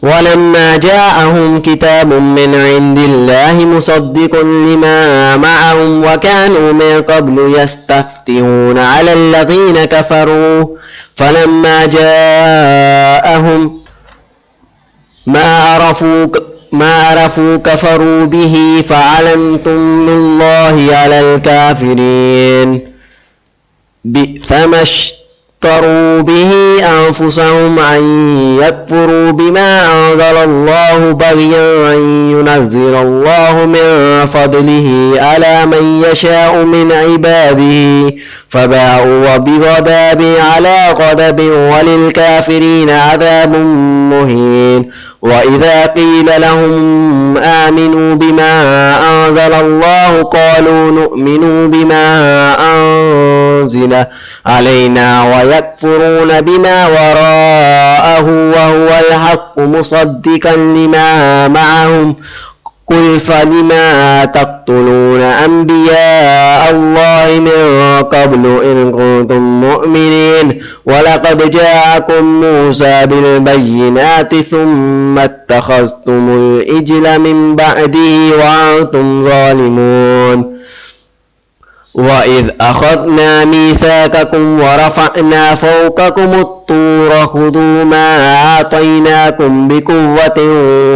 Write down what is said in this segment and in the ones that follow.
ولما جاءهم كتاب من عند الله مصدق لما معهم وكانوا من قبل يستفتحون على الذين كفروا فلما جاءهم ما عرفوا كفروا به فعلنتم الله على الكافرين بئس ما اشتروا به أنفسهم أن يكفروا بما أنزل الله بغيا أن ينزل الله من فضله على من يشاء من عباده فباءوا بغضب على غضب وللكافرين عذاب مهين. وإذا قيل لهم آمنوا بما أنزل الله قالوا نؤمن بما أنزل علينا ويكفرون بما وراءه وهو الحق مصدقا لما معهم قل فلما تقتلون أنبياء الله من قبل إن كنتم مؤمنين ولقد جاءكم موسى بالبينات ثم اتخذتم العجل من بعده وأنتم ظالمون. وإذ أخذنا ميثاقكم ورفعنا فوقكم الطور خذوا ما آتيناكم بقوة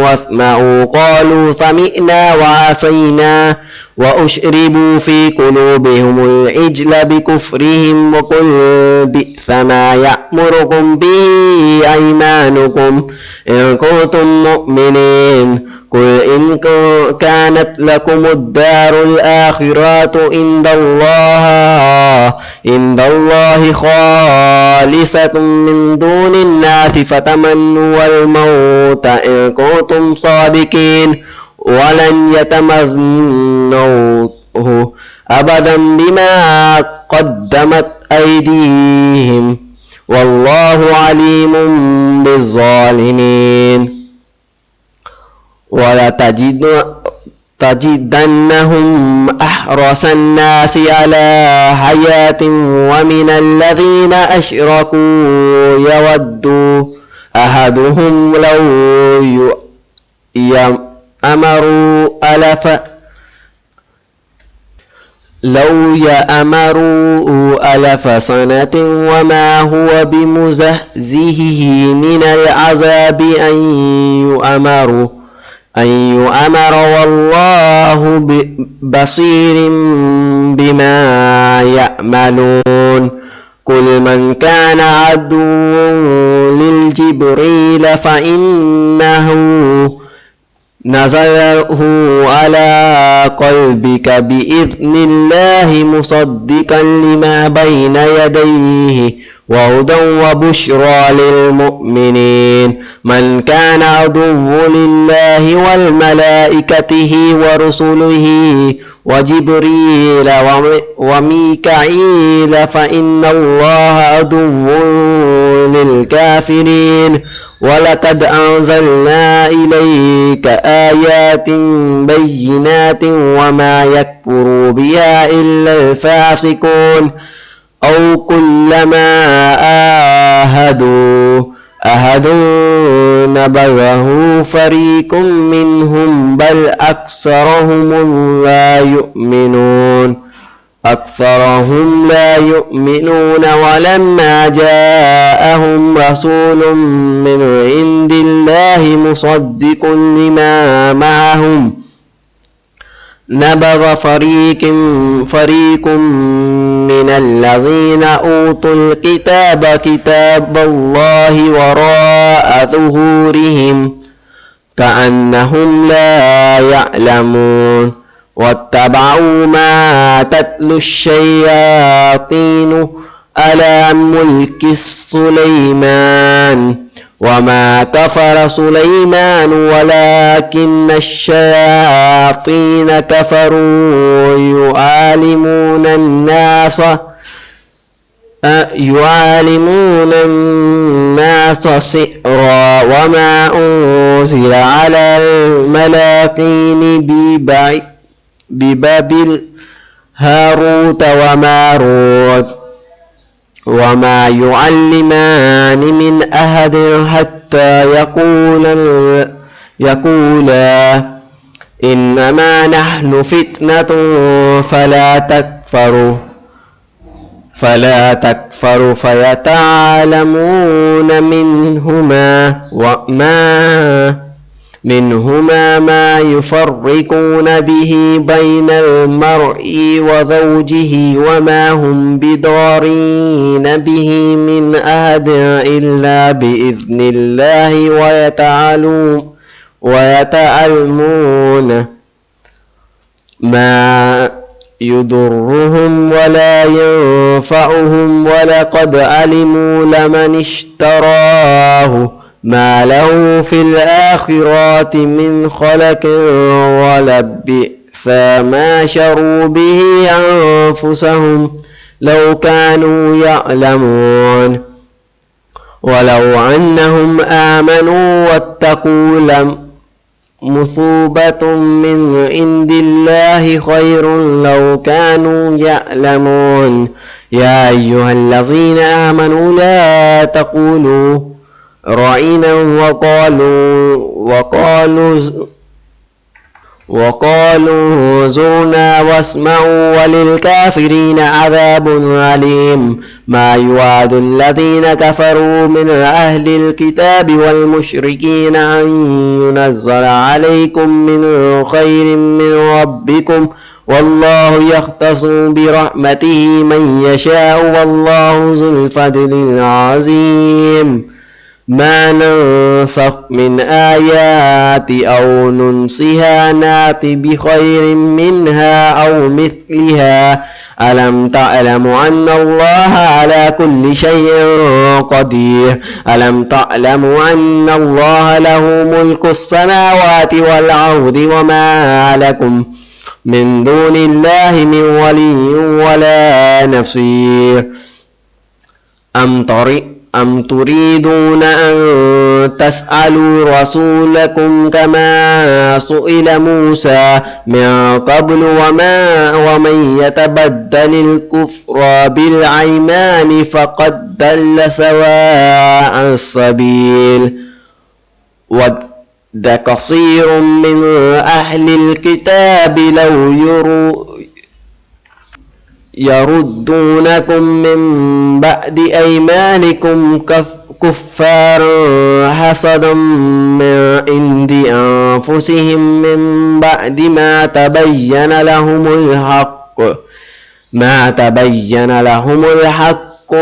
واسمعوا قالوا سمعنا وعصينا وأشربوا في قلوبهم العجل بكفرهم وقل بئس ما يأمركم به أيمانكم إن كنتم مؤمنين قل إن كانت لكم الدار الآخرة عند الله خالصة من دون الناس فتمنوا الموت إن كنتم صادقين ولن يتمنوه أبدا بما قدمت أيديهم والله عليم بالظالمين. ولتجدنهم أحرص الناس على حياة ومن الذين أشركوا يود أحدهم لو يأمروا ألف سنة وما هو بمزحزحه من العذاب أن يؤمر والله بصير بما يعملون. قل من كان عدوا للجبريل فإنه نزله على قلبك بإذن الله مصدقا لما بين يديه وهدى وبشرى للمؤمنين. من كان عدوا لله والملائكته ورسله وجبريل وميكائيل فإن الله عدو للكافرين. ولقد أنزلنا إليك آيات بينات وما يكفر بها إلا الفاسقون أو كلما آهدوا نبذه فريق منهم بل أكثرهم لا يؤمنون ولما جاءهم رسول من عند الله مصدق لما معهم نبذ فريق من الذين أوتوا الكتاب كتاب الله وراء ظهورهم كأنهم لا يعلمون. واتبعوا ما تتلو الشياطين على ملك سليمان وما كفر سليمان ولكن الشياطين كفروا يعلمون الناس سحرا وما أنزل على الملائكين ببابل هاروت وماروت وما يعلمان من أحد حتى يقولا إنما نحن فتنة فلا تكفر فيتعلمون منهما ما يفرقون به بين المرء وزوجه وما هم بضارين به من أحد إلا بإذن الله ويتعلمون ما يضرهم ولا ينفعهم ولقد علموا لمن اشتراه ما له في الآخرة من خلق ولبئس ما شروا به أنفسهم لو كانوا يعلمون ولو أنهم آمنوا واتقوا لمثوبة من عند الله خير لو كانوا يعلمون يا أيها الذين آمنوا لا تقولوا رأينا وقالوا زرنا واسمعوا وللكافرين عذاب أليم ما يوعد الذين كفروا من أهل الكتاب والمشركين أن ينزل عليكم من خير من ربكم والله يختص برحمته من يشاء والله ذو الفضل العظيم ما ننسخ من آيات أو ننسها نات بخير منها أو مثلها ألم تعلم أن الله على كل شيء قدير ألم تعلم أن الله له ملك السماوات والأرض وما لكم من دون الله من ولي ولا نصير أم تريدون أن تسألوا رسولكم كما سئل موسى من قبل ومن يتبدل الكفر بالأيمان فقد ضل سواء السبيل ود كثير من أهل الكتاب لو يردونكم من بعد أيمانكم كفارا حسدا من عند أنفسهم من بعد ما تبين لهم الحق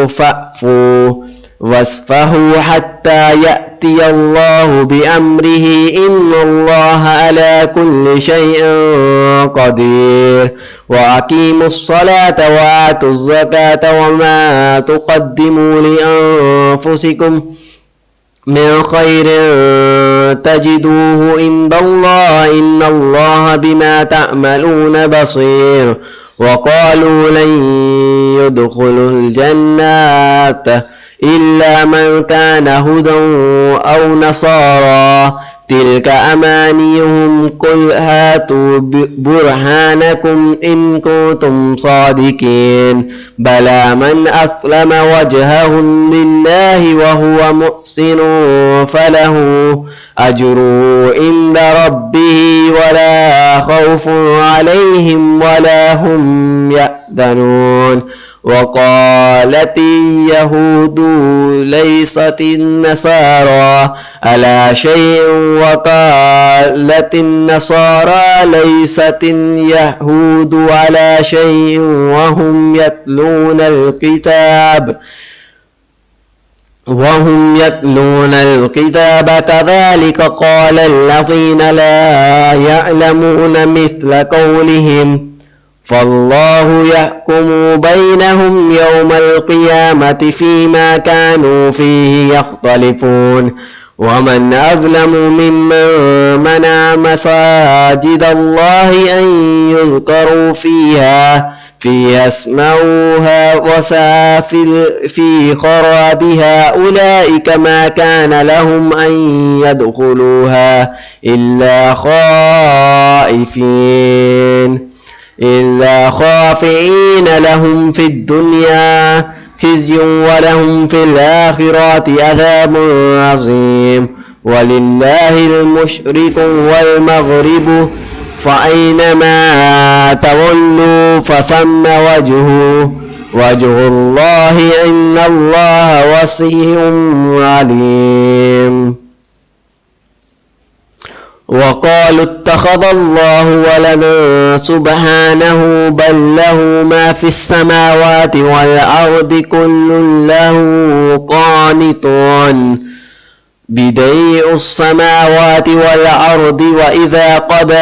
فاعفوا واصفحوا حتى يأتي الله بأمره إن الله على كل شيء قدير وأقيموا الصلاة وآتوا الزكاة وما تقدموا لأنفسكم من خير تجدوه عند الله إن الله بما تعملون بصير وقالوا لن يدخلوا الجنة إلا من كان هدى أو نصارى تلك أمانيهم قل هاتوا برهانكم إن كنتم صادقين بلى من أسلم وجهه لله وهو محسن فله أجره عند ربه ولا خوف عليهم ولا هم يحزنون وقالت اليهود ليست النصارى على شيء وقالت النصارى ليست اليهود على شيء وهم يتلون الكتاب كذلك قال الذين لا يعلمون مثل قولهم فالله يحكم بينهم يوم القيامة فيما كانوا فيه يختلفون ومن أظلم ممن منع مساجد الله أن يذكروا فيها اسمعوها وسعى في خرابها أولئك ما كان لهم أن يدخلوها إلا خائفين لهم في الدنيا خزي ولهم في الآخرة عذاب عظيم ولله المشرق والمغرب فأينما تولوا فثم وجه الله إن الله واسع عليم. وقالوا اتخذ الله ولدا سبحانه بل له ما في السماوات والأرض كل له قانتون بديع السماوات والأرض وإذا قضى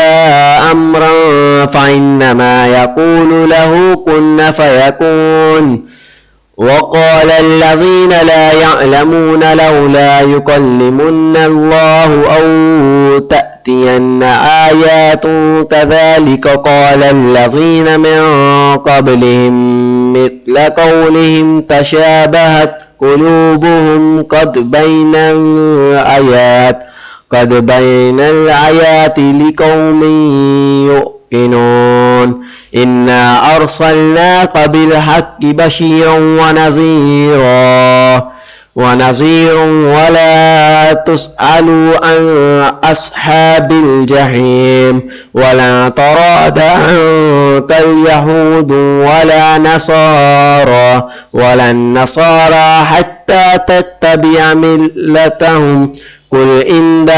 أمرا فإنما يقول له كن فيكون. وقال الذين لا يعلمون لولا يكلمنا الله أو تأتين آيات كذلك قال الذين من قبلهم مثل قولهم تشابهت قلوبهم قد بين الآيات لقوم يؤمنون. إنا أرسلناك بالحق بشيرا ونذيرا ولا تسأل عن أصحاب الجحيم ولا تراد عنك اليهود ولا النصارى حتى تتبع ملتهم قل إن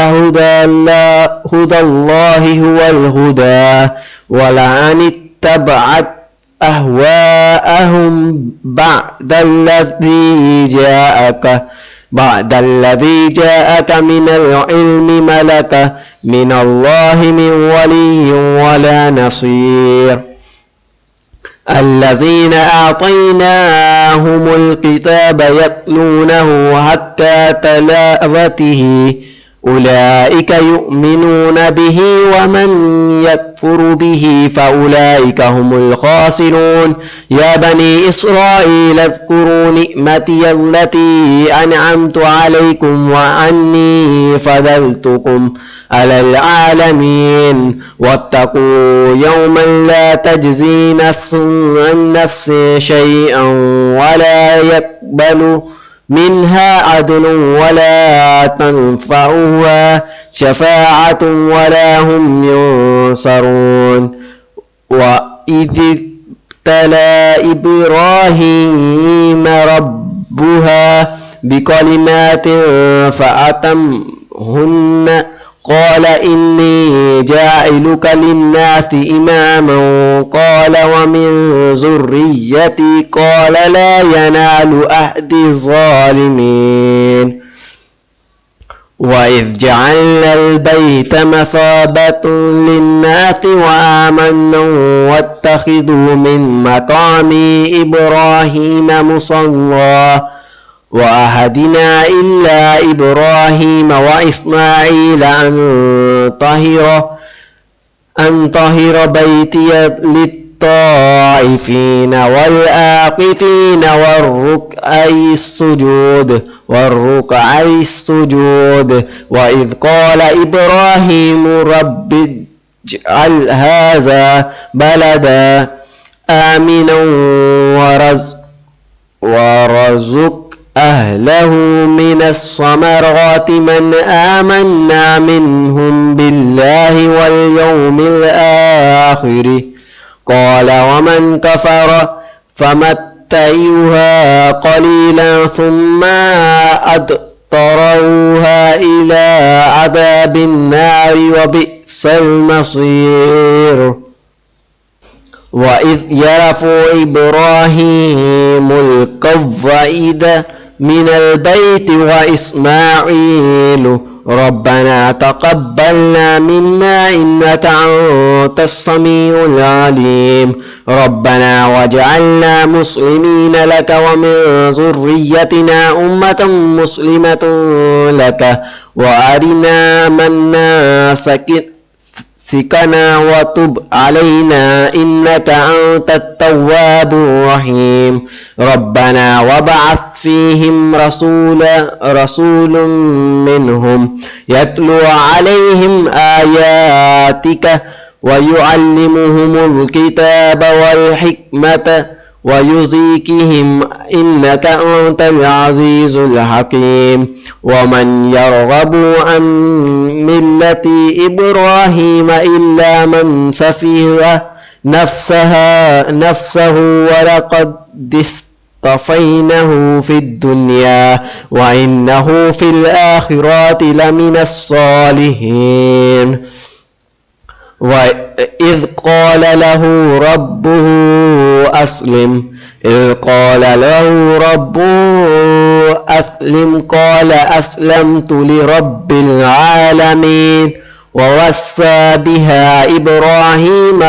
هدى الله هو الهدى ولئن اتبعت أهواءهم بعد الذي جاءك من العلم ملك من الله من ولي ولا نصير. الذين أعطيناهم الكتاب يتلونه حتى تلاوته أولئك يؤمنون به ومن يكفر به فأولئك هم الخاسرون. يا بني إسرائيل اذكروا نعمتي التي أنعمت عليكم وأني فضلتكم على العالمين واتقوا يوما لا تجزي نفس عن نفس شيئا ولا يقبل منها عدل ولا تنفعها شفاعة ولا هم ينصرون. وإذ ابتلى إبراهيم ربها بكلمات فأتمهن قال إني جاعلك للناس إماما قال ومن ذريتي قال لا ينال عهد الظالمين. وإذ جعلنا البيت مثابة للناس وآمنا واتخذوا من مقام إبراهيم مصلى وعهدنا إلى إبراهيم وإسماعيل أن طهر بيتي للطائفين والآقفين والركع السجود. وإذ قال إبراهيم رب اجعل هذا بلدا آمنا ورزق أهله من الثمرات من آمنا منهم بالله واليوم الآخر قال ومن كفر فمتعوها قليلا ثم أضطروها إلى عذاب النار وبئس المصير. وإذ يرفع إبراهيم القواعد من البيت وإسماعيل ربنا تقبلنا منا إنك أنت السميع العليم ربنا واجعلنا مسلمين لك ومن ذريتنا أمة مسلمة لك وأرنا مناسكنا وتب علينا إنك أنت التواب الرحيم ربنا وابعث فيهم رسول منهم يتلو عليهم آياتك ويعلمهم الكتاب والحكمة ويزيكهم إنك أنت العزيز الحكيم ومن يرغب عن ملة إبراهيم إلا من سفه نفسه ولقد اصطفيناه في الدنيا وإنه في الآخرة لمن الصالحين وإذ قال له ربه أسلم قال أسلمت لرب العالمين ووصى بها إبراهيم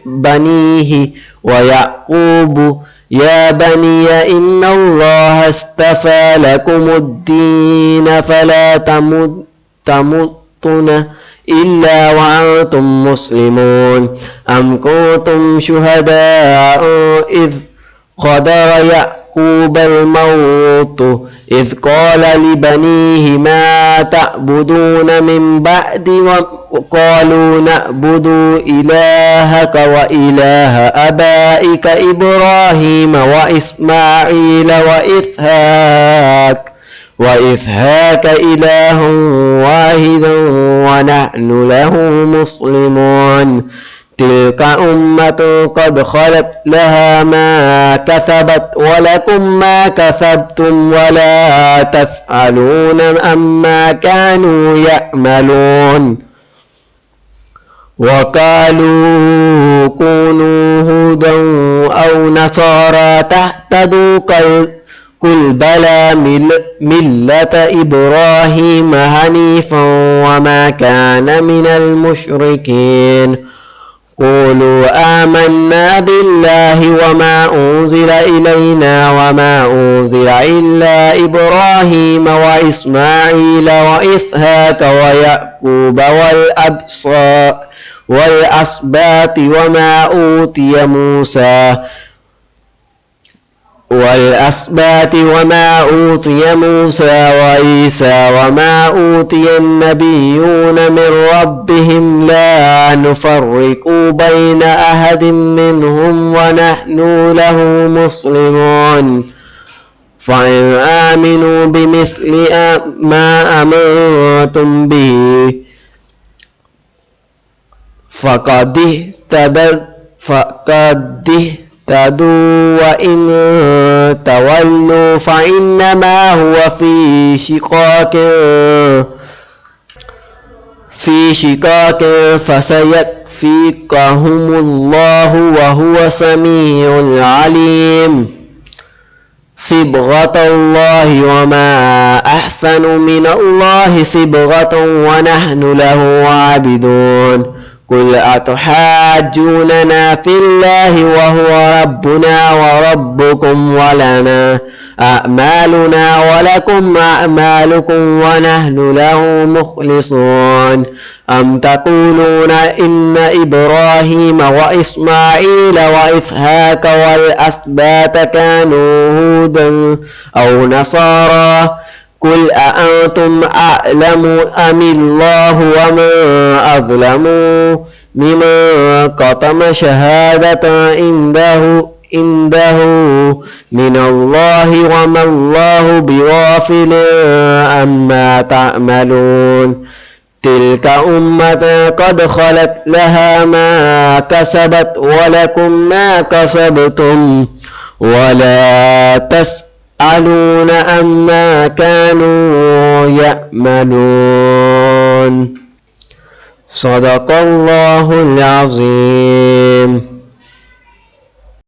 بنيه ويعقوب يا بني إن الله اصطفى لكم الدين فلا تموتن إلا وأنتم مسلمون أم كنتم شهداء إذ حضر يعقوب الموت إذ قال لبنيه ما تعبدون من بعد وقالوا نعبد إلهك وإله آبائك إبراهيم وإسماعيل وإسحاق إله واحد ونحن له مسلمون تلك أمة قد خلت لها ما كسبت ولكم ما كسبتم ولا تسألون عما كانوا يعملون وقالوا كونوا هودا أو نصارى تهتدوا قل بلى ملة إبراهيم حنيفا وما كان من المشركين قولوا آمنا بالله وما أنزل إلينا وما أنزل إلا إبراهيم وإسماعيل وإسحاق ويعقوب والأسباط وما أوتي موسى وعيسى وما أوتي النبيون من ربهم لا نفرق بين أحد منهم ونحن له مسلمون فإن آمنوا بمثل ما آمنتم به فقد اهتدوا وإن تولوا فإنما هو في شقاق فسيكفيكهم الله وهو سميع العليم صبغة الله وما أحسن من الله صبغة ونحن له عابدون قل أتحاجوننا في الله وهو ربنا وربكم ولنا أعمالنا ولكم أعمالكم ونحن له مخلصون أم تقولون إن إبراهيم وإسماعيل وإسحاق والأسباط كانوا هودا أو نصارى قل أأنتم أعلم أم الله ومن أظلم ممن كتم شهادة عنده من الله وما الله بغافل عما تعملون تلك أمة قد خلت لها ما كسبت ولكم ما كسبتم ولا تسألون عما كانوا يعملون صدق الله العظيم.